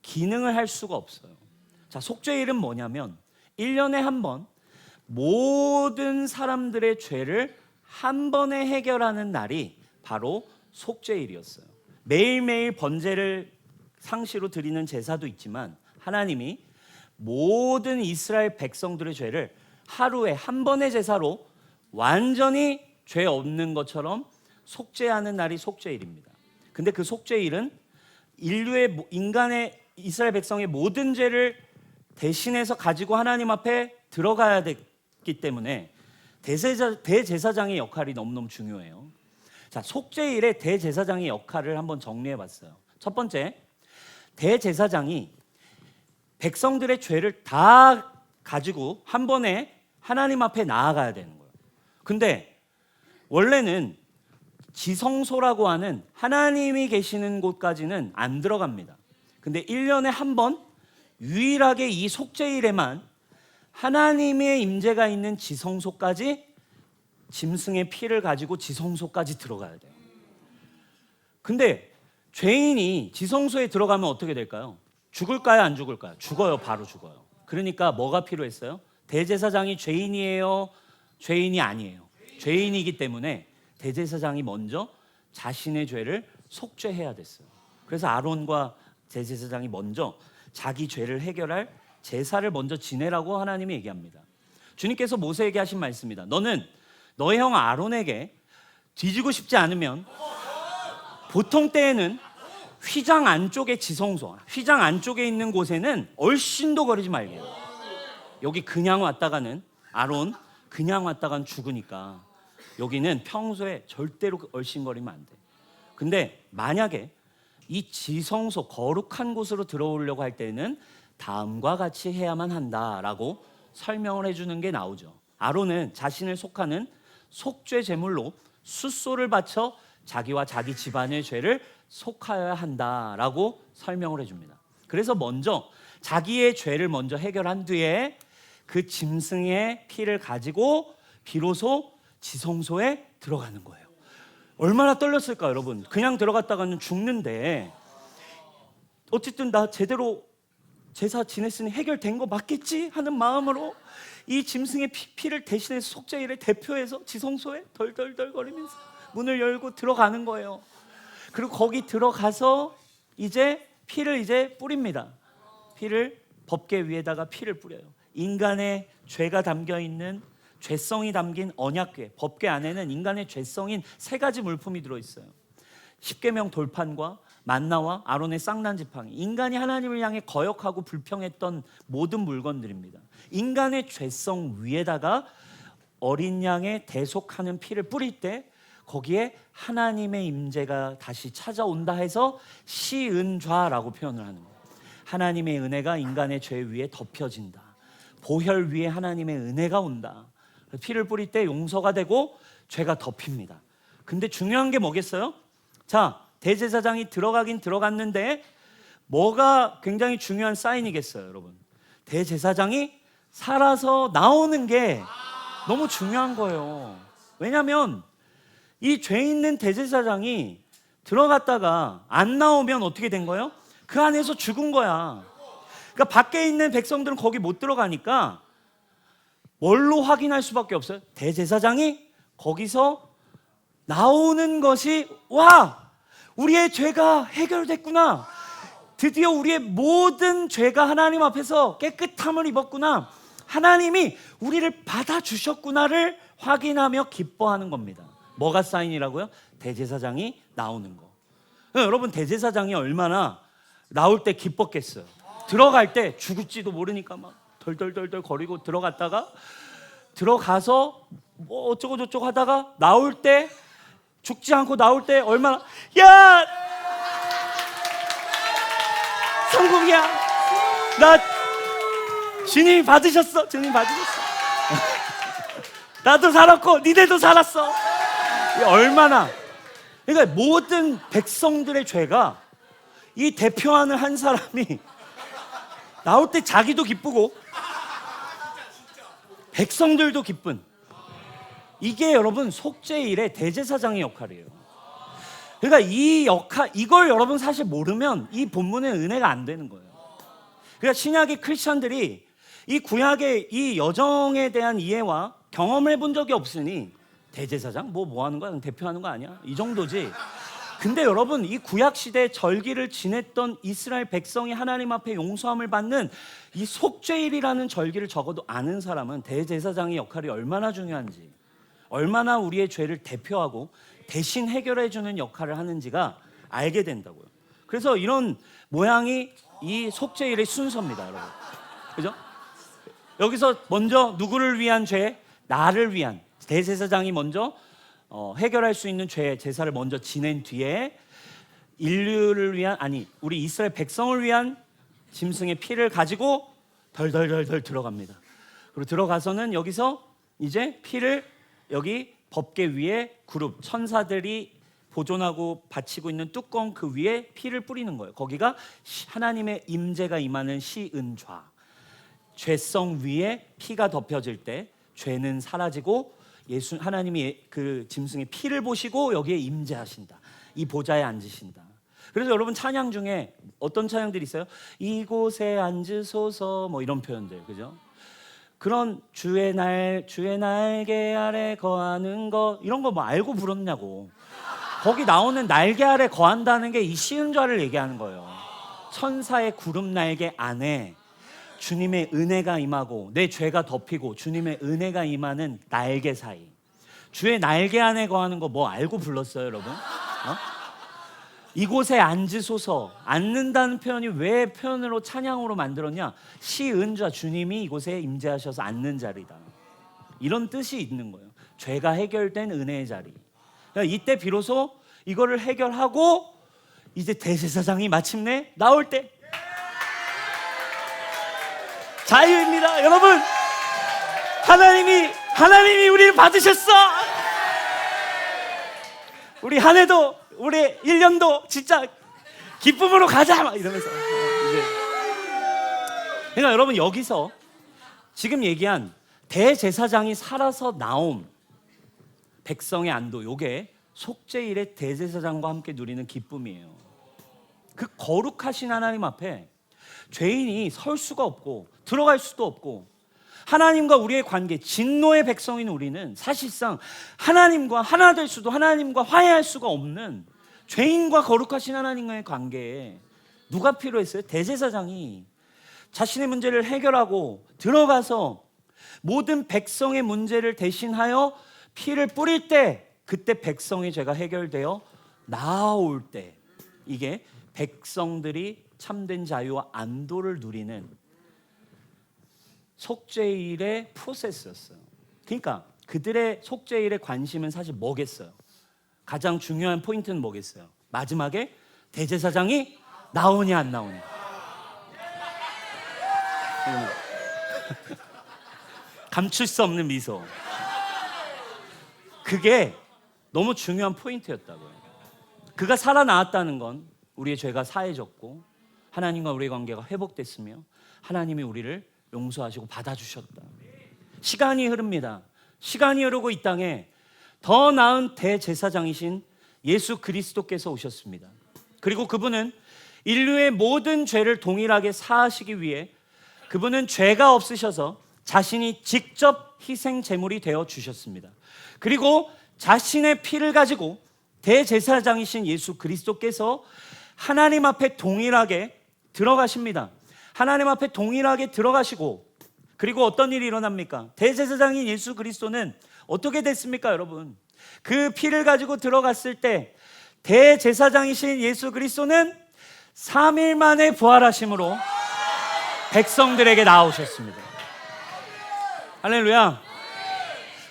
기능을 할 수가 없어요. 자, 속죄일은 뭐냐면 1년에 한 번 모든 사람들의 죄를 한 번에 해결하는 날이 바로 속죄일이었어요. 매일매일 번제를 상시로 드리는 제사도 있지만 하나님이 모든 이스라엘 백성들의 죄를 하루에 한 번의 제사로 완전히 죄 없는 것처럼 속죄하는 날이 속죄일입니다. 근데 그 속죄일은 인간의 이스라엘 백성의 모든 죄를 대신해서 가지고 하나님 앞에 들어가야 됐기 때문에 대제사장의 역할이 너무너무 중요해요. 자, 속죄일의 대제사장의 역할을 한번 정리해 봤어요. 첫 번째, 대제사장이 백성들의 죄를 다 가지고 한 번에 하나님 앞에 나아가야 되는 거예요. 근데 원래는 지성소라고 하는 하나님이 계시는 곳까지는 안 들어갑니다. 근데 1년에 한 번 유일하게 이 속죄일에만 하나님의 임재가 있는 지성소까지 짐승의 피를 가지고 지성소까지 들어가야 돼요. 근데 죄인이 지성소에 들어가면 어떻게 될까요? 죽을까요? 안 죽을까요? 죽어요. 바로 죽어요. 그러니까 뭐가 필요했어요? 대제사장이 죄인이에요? 죄인이 아니에요. 죄인이기 때문에 대제사장이 먼저 자신의 죄를 속죄해야 됐어요. 그래서 아론과 대제사장이 먼저 자기 죄를 해결할 제사를 먼저 지내라고 하나님이 얘기합니다. 주님께서 모세에게 하신 말씀입니다. 너는 너의 형 아론에게 뒤지고 싶지 않으면 보통 때에는 휘장 안쪽에 지성소, 휘장 안쪽에 있는 곳에는 얼씬도 거리지 말게요. 여기 그냥 왔다가는 아론 그냥 왔다가는 죽으니까 여기는 평소에 절대로 얼씬거리면 안 돼. 근데 만약에 이 지성소 거룩한 곳으로 들어오려고 할 때는 다음과 같이 해야만 한다라고 설명을 해주는 게 나오죠. 아론은 자신을 속하는 속죄 제물로 숫소를 바쳐 자기와 자기 집안의 죄를 속하여야 한다라고 설명을 해줍니다. 그래서 먼저 자기의 죄를 먼저 해결한 뒤에 그 짐승의 피를 가지고 비로소 지성소에 들어가는 거예요. 얼마나 떨렸을까 여러분. 그냥 들어갔다가는 죽는데 어쨌든 나 제대로 제사 지냈으니 해결된 거 맞겠지 하는 마음으로 이 짐승의 피를 대신해서 속죄일에 대표해서 지성소에 덜덜덜거리면서 문을 열고 들어가는 거예요. 그리고 거기 들어가서 이제 피를 이제 뿌립니다. 피를 법궤 위에다가 피를 뿌려요. 인간의 죄가 담겨 있는 죄성이 담긴 언약궤, 법궤 안에는 인간의 죄성인 세 가지 물품이 들어 있어요. 십계명 돌판과 만나와 아론의 쌍난 지팡이, 인간이 하나님을 향해 거역하고 불평했던 모든 물건들입니다. 인간의 죄성 위에다가 어린 양의 대속하는 피를 뿌릴 때 거기에 하나님의 임재가 다시 찾아온다 해서 시은좌라고 표현을 하는 거예요. 하나님의 은혜가 인간의 죄 위에 덮여진다. 보혈 위에 하나님의 은혜가 온다. 피를 뿌릴 때 용서가 되고 죄가 덮입니다. 근데 중요한 게 뭐겠어요? 자, 대제사장이 들어가긴 들어갔는데 뭐가 굉장히 중요한 사인이겠어요, 여러분? 대제사장이 살아서 나오는 게 너무 중요한 거예요. 왜냐하면 이 죄 있는 대제사장이 들어갔다가 안 나오면 어떻게 된 거예요? 그 안에서 죽은 거야. 그러니까 밖에 있는 백성들은 거기 못 들어가니까 뭘로 확인할 수밖에 없어요? 대제사장이 거기서 나오는 것이 와! 우리의 죄가 해결됐구나. 드디어 우리의 모든 죄가 하나님 앞에서 깨끗함을 입었구나. 하나님이 우리를 받아주셨구나를 확인하며 기뻐하는 겁니다. 뭐가 사인이라고요? 대제사장이 나오는 거. 여러분, 대제사장이 얼마나 나올 때 기뻤겠어요. 들어갈 때 죽을지도 모르니까 막 덜덜덜덜 거리고 들어갔다가 들어가서 뭐 어쩌고 저쩌고 하다가 나올 때 죽지 않고 나올 때 얼마나 야 성공이야. 나 주님이 받으셨어. 주님 받으셨어. 나도 살았고 니네도 살았어. 얼마나. 그러니까 모든 백성들의 죄가 이 대표하는 한 사람이 나올 때 자기도 기쁘고 백성들도 기쁜, 이게 여러분 속죄일의 대제사장의 역할이에요. 그러니까 이 역할, 이걸 여러분 사실 모르면 이 본문의 은혜가 안 되는 거예요. 그러니까 신약의 크리스천들이 이 구약의 이 여정에 대한 이해와 경험을 해본 적이 없으니 대제사장? 뭐 하는 거야? 대표하는 거 아니야? 이 정도지. 근데 여러분, 이 구약 시대에 절기를 지냈던 이스라엘 백성이 하나님 앞에 용서함을 받는 이 속죄일이라는 절기를 적어도 아는 사람은 대제사장의 역할이 얼마나 중요한지, 얼마나 우리의 죄를 대표하고 대신 해결해주는 역할을 하는지가 알게 된다고요. 그래서 이런 모양이 이 속죄일의 순서입니다, 여러분. 그죠? 여기서 먼저 누구를 위한 죄? 나를 위한. 대제사장이 먼저 해결할 수 있는 죄의 제사를 먼저 지낸 뒤에 인류를 위한, 아니 우리 이스라엘 백성을 위한 짐승의 피를 가지고 덜덜덜덜 들어갑니다. 그리고 들어가서는 여기서 이제 피를 여기 법궤 위에 그룹 천사들이 보존하고 바치고 있는 뚜껑 그 위에 피를 뿌리는 거예요. 거기가 하나님의 임재가 임하는 시은좌. 죄성 위에 피가 덮여질 때 죄는 사라지고 예수 하나님이 그 짐승의 피를 보시고 여기에 임재하신다. 이 보좌에 앉으신다. 그래서 여러분 찬양 중에 어떤 찬양들이 있어요? 이곳에 앉으소서 뭐 이런 표현들, 그죠? 그런 주의 날개 아래 거하는 거 이런 거 뭐 알고 부르냐고. 거기 나오는 날개 아래 거한다는 게 이 시은좌를 얘기하는 거예요. 천사의 구름 날개 안에 주님의 은혜가 임하고 내 죄가 덮이고 주님의 은혜가 임하는 날개 사이. 주의 날개 안에 거하는 거 뭐 알고 불렀어요, 여러분? 이곳에 앉으소서. 앉는다는 표현이 왜 표현으로 찬양으로 만들었냐? 시은좌, 주님이 이곳에 임재하셔서 앉는 자리다, 이런 뜻이 있는 거예요. 죄가 해결된 은혜의 자리. 그러니까 이때 비로소 이거를 해결하고 이제 대제사장이 마침내 나올 때 자유입니다. 여러분, 하나님이 우리를 받으셨어. 우리 한 해도, 우리 1년도 진짜 기쁨으로 가자 막 이러면서 이제. 그러니까 여러분, 여기서 지금 얘기한 대제사장이 살아서 나옴, 백성의 안도, 요게 속죄일의 대제사장과 함께 누리는 기쁨이에요. 그 거룩하신 하나님 앞에 죄인이 설 수가 없고 들어갈 수도 없고, 하나님과 우리의 관계, 진노의 백성인 우리는 사실상 하나님과 하나 될 수도, 하나님과 화해할 수가 없는 죄인과 거룩하신 하나님과의 관계에 누가 필요했어요? 대제사장이 자신의 문제를 해결하고 들어가서 모든 백성의 문제를 대신하여 피를 뿌릴 때, 그때 백성의 죄가 해결되어 나올 때, 이게 백성들이 참된 자유와 안도를 누리는 속죄일의 프로세스였어요. 그러니까 그들의 속죄일의 관심은 사실 뭐겠어요? 가장 중요한 포인트는 뭐겠어요? 마지막에 대제사장이 나오냐 안 나오냐. 감출 수 없는 미소. 그게 너무 중요한 포인트였다고요. 그가 살아나왔다는 건 우리의 죄가 사해졌고 하나님과 우리의 관계가 회복됐으며 하나님이 우리를 용서하시고 받아주셨다. 시간이 흐릅니다. 시간이 흐르고 이 땅에 더 나은 대제사장이신 예수 그리스도께서 오셨습니다. 그리고 그분은 인류의 모든 죄를 동일하게 사하시기 위해 그분은 죄가 없으셔서 자신이 직접 희생 제물이 되어 주셨습니다. 그리고 자신의 피를 가지고 대제사장이신 예수 그리스도께서 하나님 앞에 동일하게 들어가십니다. 하나님 앞에 동일하게 들어가시고, 그리고 어떤 일이 일어납니까? 대제사장인 예수 그리스도는 어떻게 됐습니까, 여러분? 그 피를 가지고 들어갔을 때 대제사장이신 예수 그리스도는 3일 만에 부활하심으로 백성들에게 나오셨습니다. 할렐루야.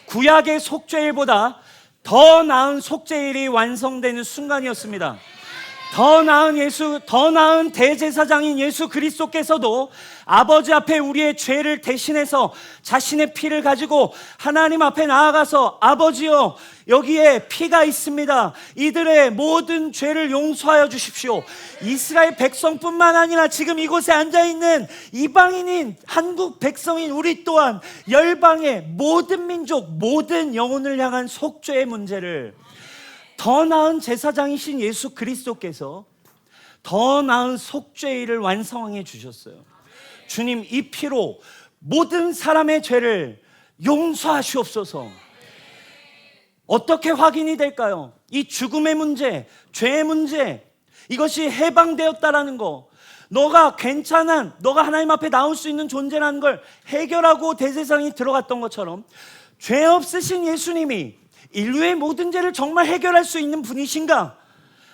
구약의 속죄일보다 더 나은 속죄일이 완성되는 순간이었습니다. 더 나은 대제사장인 예수 그리스도께서도 아버지 앞에 우리의 죄를 대신해서 자신의 피를 가지고 하나님 앞에 나아가서, 아버지여, 여기에 피가 있습니다. 이들의 모든 죄를 용서하여 주십시오. 이스라엘 백성뿐만 아니라 지금 이곳에 앉아있는 이방인인 한국 백성인 우리 또한 열방의 모든 민족, 모든 영혼을 향한 속죄의 문제를 더 나은 제사장이신 예수 그리스도께서 더 나은 속죄일을 완성해 주셨어요. 주님, 이 피로 모든 사람의 죄를 용서하시옵소서. 어떻게 확인이 될까요? 이 죽음의 문제, 죄의 문제, 이것이 해방되었다라는 거, 너가 하나님 앞에 나올 수 있는 존재라는 걸 해결하고 대제사장이 들어갔던 것처럼, 죄 없으신 예수님이 인류의 모든 죄를 정말 해결할 수 있는 분이신가?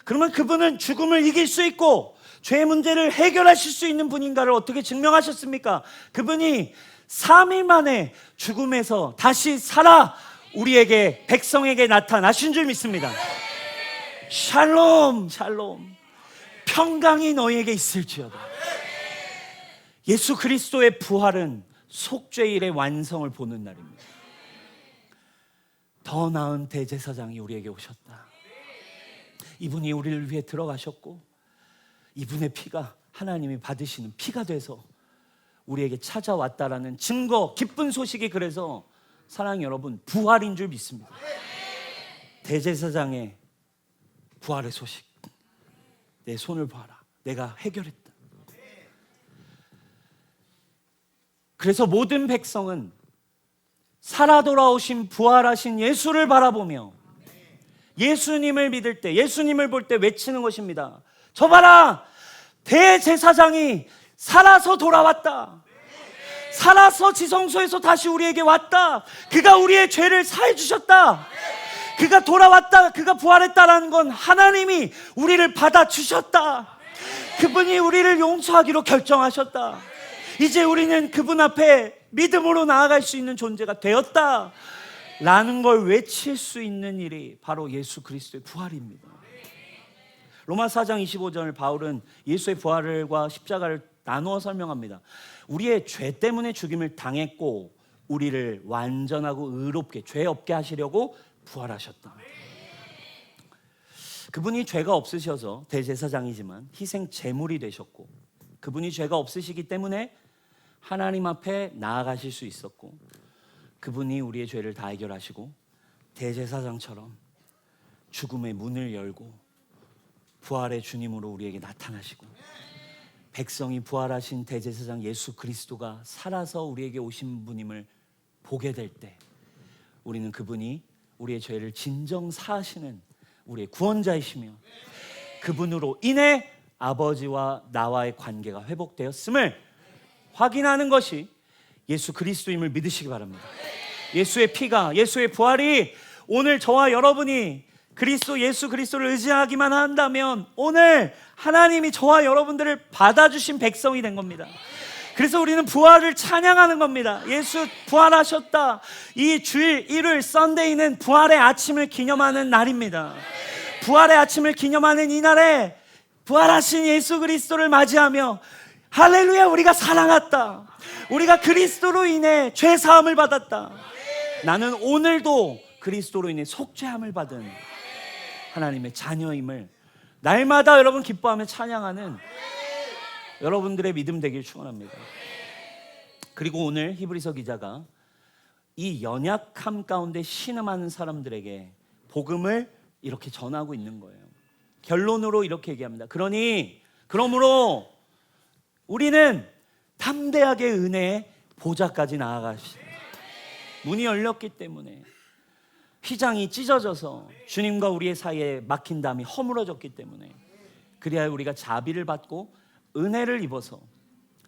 그러면 그분은 죽음을 이길 수 있고 죄의 문제를 해결하실 수 있는 분인가를 어떻게 증명하셨습니까? 그분이 3일 만에 죽음에서 다시 살아 우리에게, 백성에게 나타나신 줄 믿습니다. 샬롬, 샬롬. 평강이 너희에게 있을지어다. 예수 그리스도의 부활은 속죄일의 완성을 보는 날입니다. 더 나은 대제사장이 우리에게 오셨다. 이분이 우리를 위해 들어가셨고, 이분의 피가 하나님이 받으시는 피가 돼서 우리에게 찾아왔다라는 증거, 기쁜 소식이, 그래서 사랑하는 여러분, 부활인 줄 믿습니다. 대제사장의 부활의 소식. 내 손을 봐라, 내가 해결했다. 그래서 모든 백성은 살아 돌아오신 부활하신 예수를 바라보며 예수님을 믿을 때, 예수님을 볼 때 외치는 것입니다. 저 봐라, 대제사장이 살아서 돌아왔다. 살아서 지성소에서 다시 우리에게 왔다. 그가 우리의 죄를 사해 주셨다. 그가 돌아왔다. 그가 부활했다라는 건 하나님이 우리를 받아주셨다. 그분이 우리를 용서하기로 결정하셨다. 이제 우리는 그분 앞에 믿음으로 나아갈 수 있는 존재가 되었다 라는 걸 외칠 수 있는 일이 바로 예수 그리스도의 부활입니다. 로마서 4장 25절을 바울은 예수의 부활과 십자가를 나누어 설명합니다. 우리의 죄 때문에 죽임을 당했고 우리를 완전하고 의롭게 죄 없게 하시려고 부활하셨다. 그분이 죄가 없으셔서 대제사장이지만 희생 제물이 되셨고, 그분이 죄가 없으시기 때문에 하나님 앞에 나아가실 수 있었고, 그분이 우리의 죄를 다 해결하시고 대제사장처럼 죽음의 문을 열고 부활의 주님으로 우리에게 나타나시고, 백성이 부활하신 대제사장 예수 그리스도가 살아서 우리에게 오신 분임을 보게 될 때 우리는 그분이 우리의 죄를 진정 사하시는 우리의 구원자이시며 그분으로 인해 아버지와 나와의 관계가 회복되었음을 확인하는 것이 예수 그리스도임을 믿으시기 바랍니다. 예수의 피가, 예수의 부활이 오늘 저와 여러분이 예수 그리스도를 의지하기만 한다면 오늘 하나님이 저와 여러분들을 받아주신 백성이 된 겁니다. 그래서 우리는 부활을 찬양하는 겁니다. 예수 부활하셨다. 이 주일 일요일 썬데이는 부활의 아침을 기념하는 날입니다. 부활의 아침을 기념하는 이 날에 부활하신 예수 그리스도를 맞이하며 할렐루야, 우리가 살아났다. 우리가 그리스도로 인해 죄 사함을 받았다. 나는 오늘도 그리스도로 인해 속죄함을 받은 하나님의 자녀임을 날마다 여러분 기뻐하며 찬양하는 여러분들의 믿음 되길 축원합니다. 그리고 오늘 히브리서 기자가 이 연약함 가운데 신음하는 사람들에게 복음을 이렇게 전하고 있는 거예요. 결론으로 이렇게 얘기합니다. 그러므로 우리는 담대하게 은혜의 보좌까지 나아가시다. 문이 열렸기 때문에, 휘장이 찢어져서 주님과 우리의 사이에 막힌 담이 허물어졌기 때문에, 그리하여 우리가 자비를 받고 은혜를 입어서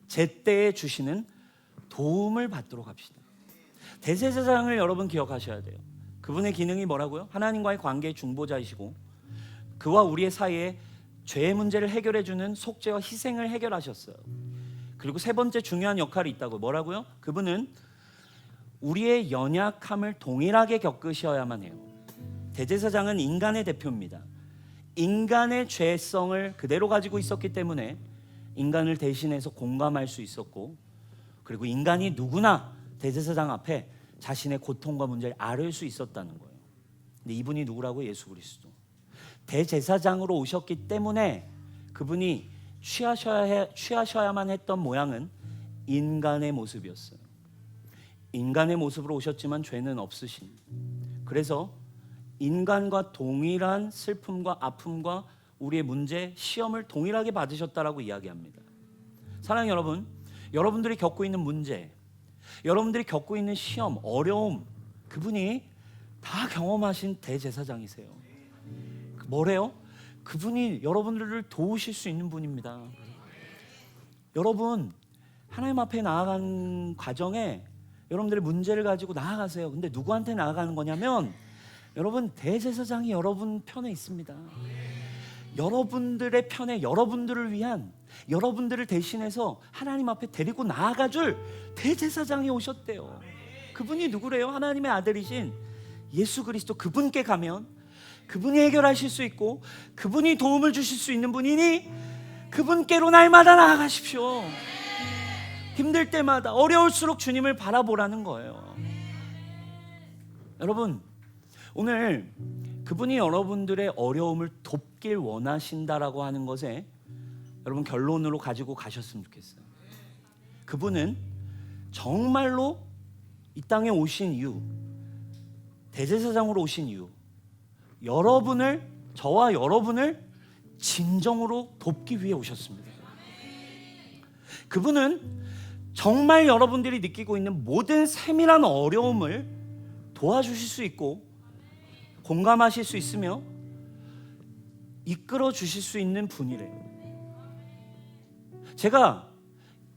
제때에 주시는 도움을 받도록 합시다. 대제사장을 여러분 기억하셔야 돼요. 그분의 기능이 뭐라고요? 하나님과의 관계의 중보자이시고 그와 우리의 사이에 죄의 문제를 해결해주는 속죄와 희생을 해결하셨어요. 그리고 세 번째 중요한 역할이 있다고. 뭐라고요? 그분은 우리의 연약함을 동일하게 겪으셔야만 해요. 대제사장은 인간의 대표입니다. 인간의 죄성을 그대로 가지고 있었기 때문에 인간을 대신해서 공감할 수 있었고, 그리고 인간이 누구나 대제사장 앞에 자신의 고통과 문제를 앓을 수 있었다는 거예요. 근데 이분이 누구라고요? 예수 그리스도. 대제사장으로 오셨기 때문에 그분이 취하셔야만 했던 모양은 인간의 모습이었어요. 인간의 모습으로 오셨지만 죄는 없으신, 그래서 인간과 동일한 슬픔과 아픔과 우리의 문제, 시험을 동일하게 받으셨다라고 이야기합니다. 사랑하는 여러분, 여러분들이 겪고 있는 문제, 여러분들이 겪고 있는 시험, 어려움, 그분이 다 경험하신 대제사장이세요. 뭐래요? 그분이 여러분들을 도우실 수 있는 분입니다. 여러분, 하나님 앞에 나아가는 과정에 여러분들의 문제를 가지고 나아가세요. 근데 누구한테 나아가는 거냐면, 여러분, 대제사장이 여러분 편에 있습니다. 여러분들의 편에, 여러분들을 위한, 여러분들을 대신해서 하나님 앞에 데리고 나아가줄 대제사장이 오셨대요. 그분이 누구래요? 하나님의 아들이신 예수 그리스도. 그분께 가면 그분이 해결하실 수 있고 그분이 도움을 주실 수 있는 분이니 그분께로 날마다 나아가십시오. 힘들 때마다, 어려울수록 주님을 바라보라는 거예요. 여러분, 오늘 그분이 여러분들의 어려움을 돕길 원하신다라고 하는 것에 여러분 결론으로 가지고 가셨으면 좋겠어요. 그분은 정말로 이 땅에 오신 이유, 대제사장으로 오신 이유, 여러분을, 저와 여러분을 진정으로 돕기 위해 오셨습니다. 그분은 정말 여러분들이 느끼고 있는 모든 세밀한 어려움을 도와주실 수 있고 공감하실 수 있으며 이끌어 주실 수 있는 분이래요. 제가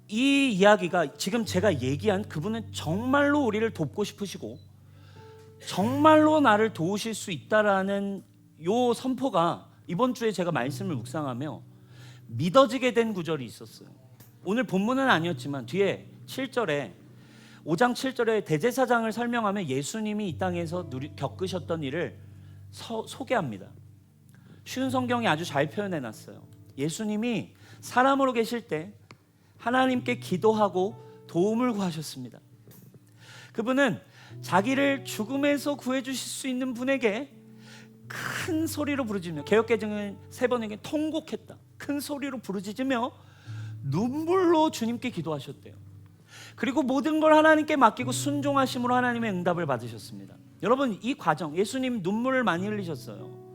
이 이야기가 지금 제가 얘기한 그분은 정말로 우리를 돕고 싶으시고 정말로 나를 도우실 수 있다라는 요 선포가 이번 주에 제가 말씀을 묵상하며 믿어지게 된 구절이 있었어요. 오늘 본문은 아니었지만 뒤에 7절에 5장 7절에 대제사장을 설명하며 예수님이 이 땅에서 겪으셨던 일을 소개합니다. 쉬운 성경이 아주 잘 표현해놨어요. 예수님이 사람으로 계실 때 하나님께 기도하고 도움을 구하셨습니다. 그분은 자기를 죽음에서 구해주실 수 있는 분에게 큰 소리로 부르짖으며, 개역개정은 3번에게 통곡했다. 큰 소리로 부르짖으며 눈물로 주님께 기도하셨대요. 그리고 모든 걸 하나님께 맡기고 순종하심으로 하나님의 응답을 받으셨습니다. 여러분, 이 과정, 예수님 눈물을 많이 흘리셨어요.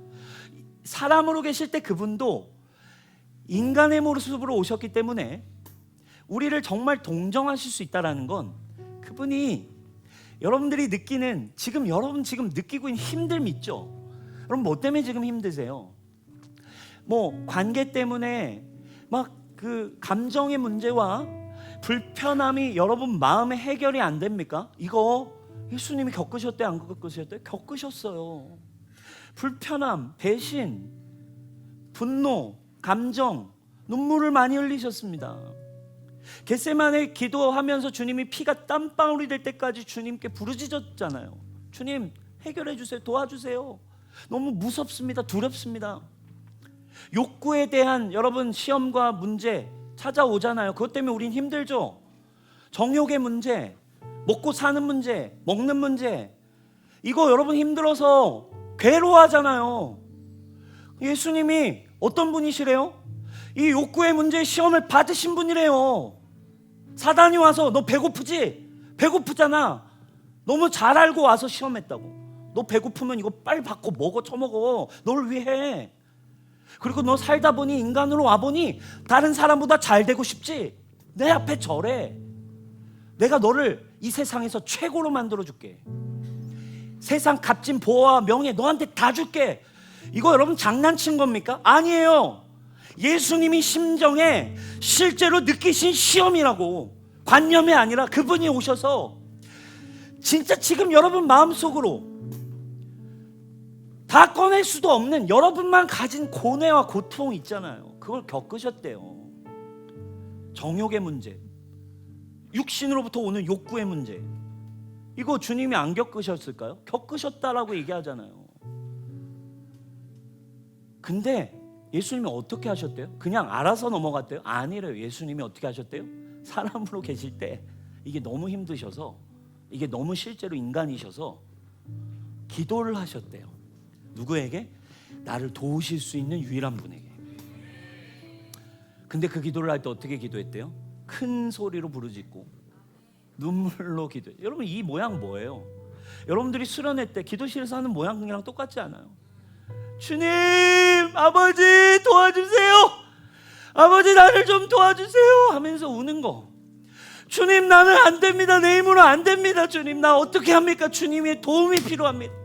사람으로 계실 때 그분도 인간의 모습으로 오셨기 때문에 우리를 정말 동정하실 수 있다는 건, 그분이 여러분들이 느끼는 여러분 지금 느끼고 있는 힘듦 있죠? 여러분 뭐 때문에 지금 힘드세요? 뭐 관계 때문에 막 그 감정의 문제와 불편함이 여러분 마음에 해결이 안 됩니까? 이거 예수님이 겪으셨대, 안 겪으셨대? 겪으셨어요. 불편함, 배신, 분노, 감정, 눈물을 많이 흘리셨습니다. 겟세마네 기도하면서 주님이 피가 땀방울이 될 때까지 주님께 부르짖었잖아요. 주님 해결해 주세요, 도와주세요. 너무 무섭습니다, 두렵습니다. 욕구에 대한 여러분 시험과 문제 찾아오잖아요. 그것 때문에 우린 힘들죠. 정욕의 문제, 먹고 사는 문제, 먹는 문제, 이거 여러분 힘들어서 괴로워하잖아요. 예수님이 어떤 분이시래요? 이 욕구의 문제에 시험을 받으신 분이래요. 사단이 와서 너 배고프지? 배고프잖아. 너무 잘 알고 와서 시험했다고. 너 배고프면 이거 빨리 받고 먹어, 처먹어. 너를 위해. 그리고 너 살다 보니, 인간으로 와보니 다른 사람보다 잘 되고 싶지? 내 앞에 절해. 내가 너를 이 세상에서 최고로 만들어줄게. 세상 값진 보호와 명예 너한테 다 줄게. 이거 여러분 장난친 겁니까? 아니에요. 예수님이 심정에 실제로 느끼신 시험이라고. 관념이 아니라 그분이 오셔서 진짜 지금 여러분 마음속으로 다 꺼낼 수도 없는 여러분만 가진 고뇌와 고통 있잖아요. 그걸 겪으셨대요. 정욕의 문제, 육신으로부터 오는 욕구의 문제, 이거 주님이 안 겪으셨을까요? 겪으셨다라고 얘기하잖아요. 근데 예수님이 어떻게 하셨대요? 그냥 알아서 넘어갔대요? 아니래요. 예수님이 어떻게 하셨대요? 사람으로 계실 때 이게 너무 힘드셔서, 이게 너무 실제로 인간이셔서 기도를 하셨대요. 누구에게? 나를 도우실 수 있는 유일한 분에게. 근데 그 기도를 할 때 어떻게 기도했대요? 큰 소리로 부르짖고 눈물로 기도해요. 여러분 이 모양 뭐예요? 여러분들이 수련회 때 기도실에서 하는 모양이랑 똑같지 않아요? 주님, 아버지 도와주세요. 아버지 나를 좀 도와주세요 하면서 우는 거. 주님 나는 안 됩니다. 내 힘으로 안 됩니다. 주님 나 어떻게 합니까? 주님의 도움이 필요합니다.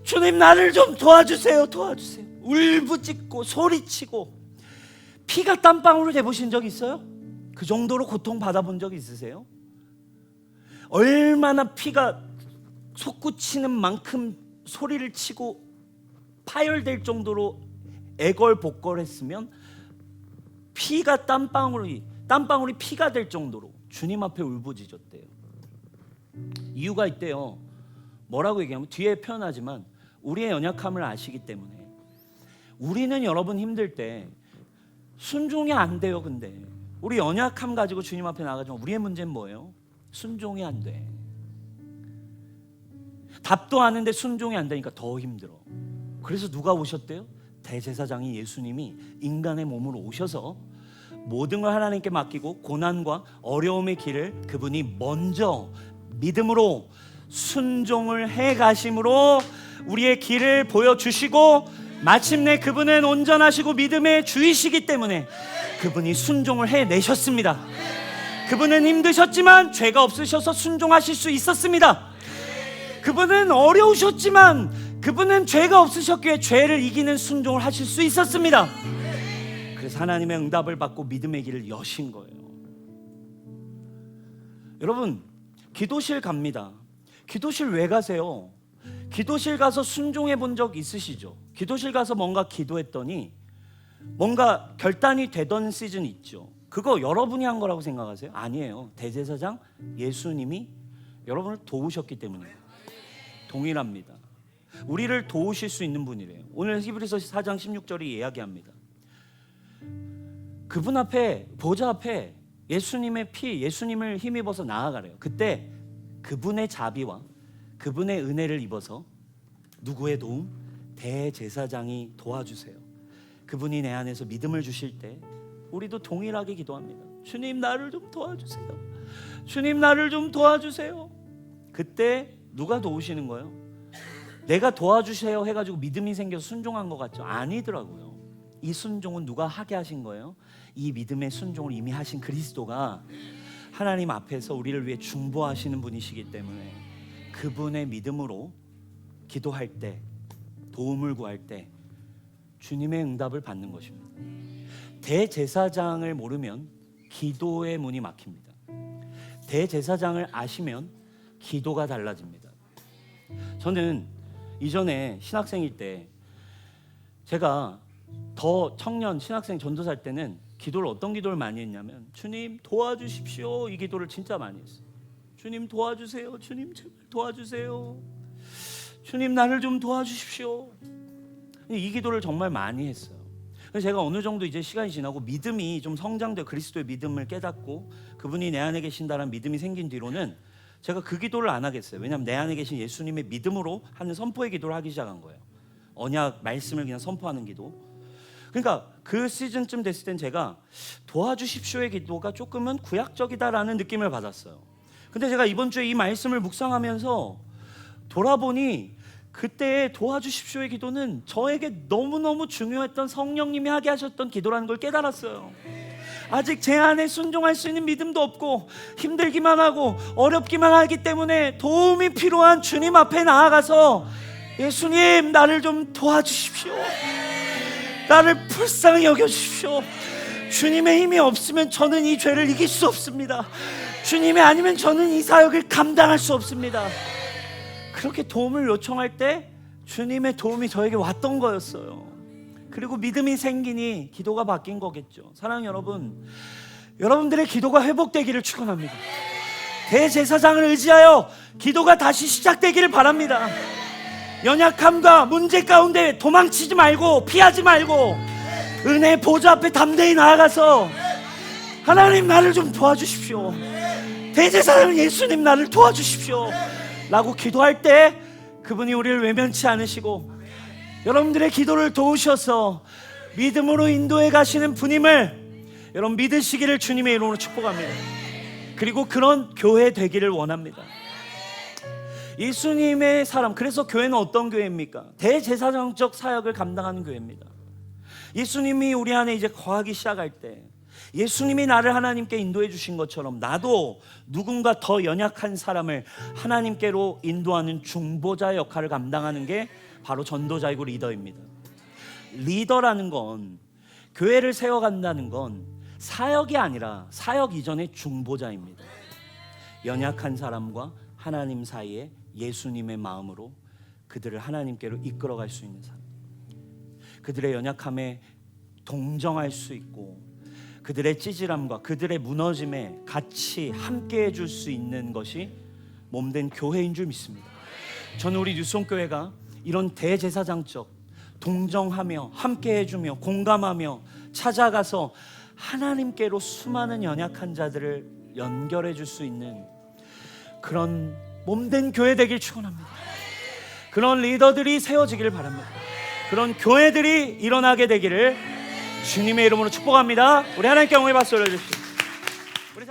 주님 나를 좀 도와주세요. 도와주세요. 울부짖고 소리치고 피가 땀방울로 돼보신 적 있어요? 그 정도로 고통 받아본 적 있으세요? 얼마나 피가 솟구치는 만큼 소리를 치고 파열될 정도로 애걸복걸했으면 피가 땀방울이 피가 될 정도로 주님 앞에 울부짖었대요. 이유가 있대요. 뭐라고 얘기하면 뒤에 표현하지만 우리의 연약함을 아시기 때문에. 우리는 여러분 힘들 때 순종이 안 돼요. 근데 우리 연약함 가지고 주님 앞에 나가지만 우리의 문제는 뭐예요? 순종이 안 돼. 답도 아는데 순종이 안 되니까 더 힘들어. 그래서 누가 오셨대요? 대제사장이 예수님이 인간의 몸으로 오셔서 모든 걸 하나님께 맡기고 고난과 어려움의 길을 그분이 먼저 믿음으로 순종을 해가심으로 우리의 길을 보여주시고, 마침내 그분은 온전하시고 믿음의 주이시기 때문에 그분이 순종을 해내셨습니다. 그분은 힘드셨지만 죄가 없으셔서 순종하실 수 있었습니다. 그분은 어려우셨지만 그분은 죄가 없으셨기에 죄를 이기는 순종을 하실 수 있었습니다. 그래서 하나님의 응답을 받고 믿음의 길을 여신 거예요. 여러분, 기도실 갑니다. 기도실 왜 가세요? 기도실 가서 순종해 본 적 있으시죠? 기도실 가서 뭔가 기도했더니 뭔가 결단이 되던 시즌 있죠. 그거 여러분이 한 거라고 생각하세요? 아니에요. 대제사장 예수님이 여러분을 도우셨기 때문이에요. 동일합니다. 우리를 도우실 수 있는 분이래요. 오늘 히브리서 4장 16절이 이야기합니다. 그분 앞에, 보좌 앞에 예수님의 피, 예수님을 힘입어서 나아가래요. 그때 그분의 자비와 그분의 은혜를 입어서 누구의 도움? 대제사장이 도와주세요. 그분이 내 안에서 믿음을 주실 때 우리도 동일하게 기도합니다. 주님, 나를 좀 도와주세요. 주님, 나를 좀 도와주세요. 그때 누가 도우시는 거예요? 내가 도와주세요 해가지고 믿음이 생겨서 순종한 것 같죠? 아니더라고요. 이 순종은 누가 하게 하신 거예요? 이 믿음의 순종을 이미 하신 그리스도가 하나님 앞에서 우리를 위해 중보하시는 분이시기 때문에 그분의 믿음으로 기도할 때, 도움을 구할 때 주님의 응답을 받는 것입니다. 대제사장을 모르면 기도의 문이 막힙니다. 대제사장을 아시면 기도가 달라집니다. 저는 이전에 신학생일 때, 제가 더 청년 신학생 전도사일 때는 기도를, 어떤 기도를 많이 했냐면 주님 도와주십시오, 이 기도를 진짜 많이 했어요. 주님 도와주세요. 주님 제발 도와주세요. 주님 나를 좀 도와주십시오. 이 기도를 정말 많이 했어요. 그래서 제가 어느 정도 이제 시간이 지나고 믿음이 좀 성장되고 그리스도의 믿음을 깨닫고 그분이 내 안에 계신다는 믿음이 생긴 뒤로는 제가 그 기도를 안 하겠어요. 왜냐하면 내 안에 계신 예수님의 믿음으로 하는 선포의 기도를 하기 시작한 거예요. 언약 말씀을 그냥 선포하는 기도. 그러니까 그 시즌쯤 됐을 땐 제가 도와주십시오의 기도가 조금은 구약적이다라는 느낌을 받았어요. 근데 제가 이번 주에 이 말씀을 묵상하면서 돌아보니 그때 도와주십시오의 기도는 저에게 너무너무 중요했던 성령님이 하게 하셨던 기도라는 걸 깨달았어요. 아직 제 안에 순종할 수 있는 믿음도 없고 힘들기만 하고 어렵기만 하기 때문에 도움이 필요한 주님 앞에 나아가서 예수님 나를 좀 도와주십시오. 나를 불쌍히 여겨주십시오. 주님의 힘이 없으면 저는 이 죄를 이길 수 없습니다. 주님이 아니면 저는 이 사역을 감당할 수 없습니다. 그렇게 도움을 요청할 때 주님의 도움이 저에게 왔던 거였어요. 그리고 믿음이 생기니 기도가 바뀐 거겠죠. 사랑하는 여러분, 여러분들의 기도가 회복되기를 축원합니다. 대제사장을 의지하여 기도가 다시 시작되기를 바랍니다. 연약함과 문제 가운데 도망치지 말고 피하지 말고 은혜의 보좌 앞에 담대히 나아가서 하나님 나를 좀 도와주십시오. 대제사장 예수님 나를 도와주십시오 라고 기도할 때 그분이 우리를 외면치 않으시고 여러분들의 기도를 도우셔서 믿음으로 인도해 가시는 분임을 여러분 믿으시기를 주님의 이름으로 축복합니다. 그리고 그런 교회 되기를 원합니다. 예수님의 사람, 그래서 교회는 어떤 교회입니까? 대제사장적 사역을 감당하는 교회입니다. 예수님이 우리 안에 이제 거하기 시작할 때 예수님이 나를 하나님께 인도해 주신 것처럼 나도 누군가 더 연약한 사람을 하나님께로 인도하는 중보자 역할을 감당하는 게 바로 전도자이고 리더입니다. 리더라는 건, 교회를 세워간다는 건 사역이 아니라 사역 이전의 중보자입니다. 연약한 사람과 하나님 사이에 예수님의 마음으로 그들을 하나님께로 이끌어갈 수 있는 사람, 그들의 연약함에 동정할 수 있고 그들의 찌질함과 그들의 무너짐에 같이 함께 해줄 수 있는 것이 몸된 교회인 줄 믿습니다. 저는 우리 뉴스홈교회가 이런 대제사장적 동정하며 함께 해주며 공감하며 찾아가서 하나님께로 수많은 연약한 자들을 연결해 줄 수 있는 그런 몸된 교회 되길 축원합니다. 그런 리더들이 세워지기를 바랍니다. 그런 교회들이 일어나게 되기를 주님의 이름으로 축복합니다. 우리 하나님께 영광의 박수 올려주십시오.